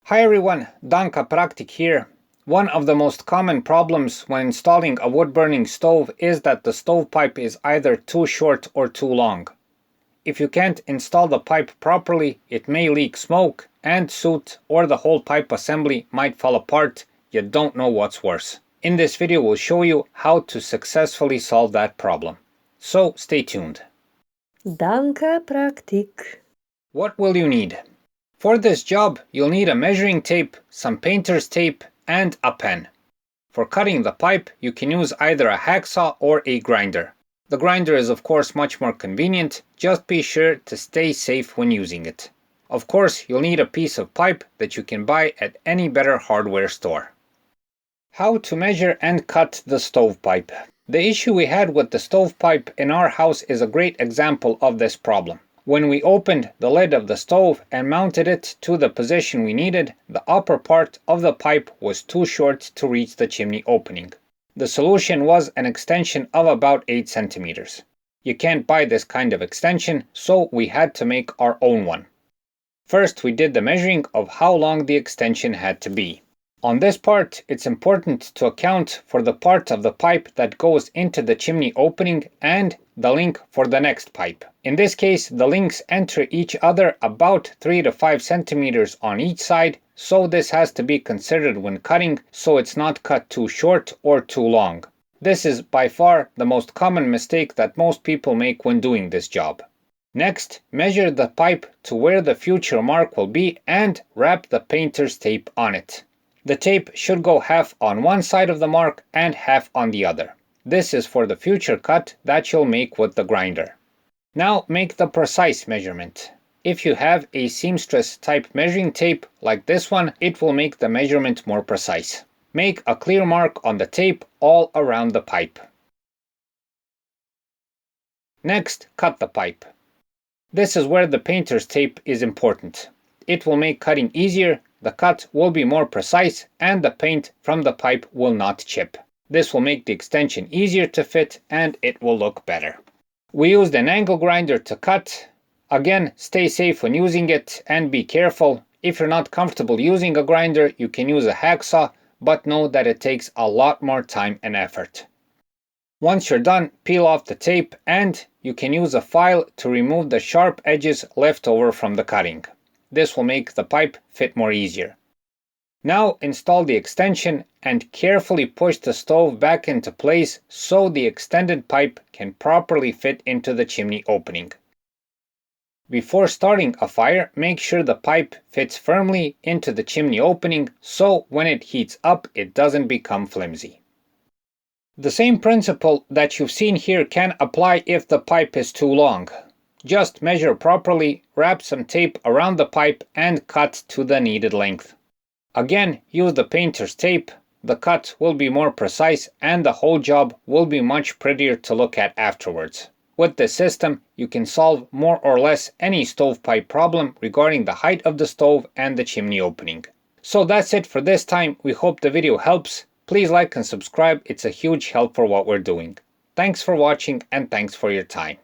Hi everyone, Danka Praktik here. One of the most common problems when installing a wood-burning stove is that the stovepipe is either too short or too long. If you can't install the pipe properly, it may leak smoke and soot, or the whole pipe assembly might fall apart. You don't know what's worse. In this video we'll show you how to successfully solve that problem. So stay tuned. Danka Praktik. What will you need? For this job, you'll need a measuring tape, some painter's tape, and a pen. For cutting the pipe, you can use either a hacksaw or a grinder. The grinder is of course much more convenient, just be sure to stay safe when using it. Of course, you'll need a piece of pipe that you can buy at any better hardware store. How to measure and cut the stovepipe. The issue we had with the stovepipe in our house is a great example of this problem. When we opened the lid of the stove and mounted it to the position we needed, the upper part of the pipe was too short to reach the chimney opening. The solution was an extension of about 8 centimeters. You can't buy this kind of extension, so we had to make our own one. First, we did the measuring of how long the extension had to be. On this part, it's important to account for the part of the pipe that goes into the chimney opening and the link for the next pipe. In this case, the links enter each other about 3 to 5 centimeters on each side, so this has to be considered when cutting so it's not cut too short or too long. This is by far the most common mistake that most people make when doing this job. Next, measure the pipe to where the future mark will be and wrap the painter's tape on it. The tape should go half on one side of the mark and half on the other. This is for the future cut that you'll make with the grinder. Now make the precise measurement. If you have a seamstress type measuring tape like this one, it will make the measurement more precise. Make a clear mark on the tape all around the pipe. Next, cut the pipe. This is where the painter's tape is important. It will make cutting easier, the cut will be more precise, and the paint from the pipe will not chip. This will make the extension easier to fit and it will look better. We used an angle grinder to cut. Again, stay safe when using it and be careful. If you're not comfortable using a grinder, you can use a hacksaw, but know that it takes a lot more time and effort. Once you're done, peel off the tape and you can use a file to remove the sharp edges left over from the cutting. This will make the pipe fit more easier. Now install the extension and carefully push the stove back into place so the extended pipe can properly fit into the chimney opening. Before starting a fire, make sure the pipe fits firmly into the chimney opening so when it heats up it doesn't become flimsy. The same principle that you've seen here can apply if the pipe is too long. Just measure properly, wrap some tape around the pipe and cut to the needed length. Again, use the painter's tape. The cut will be more precise and the whole job will be much prettier to look at afterwards. With this system, you can solve more or less any stovepipe problem regarding the height of the stove and the chimney opening. So that's it for this time. We hope the video helps. Please like and subscribe. It's a huge help for what we're doing. Thanks for watching and thanks for your time.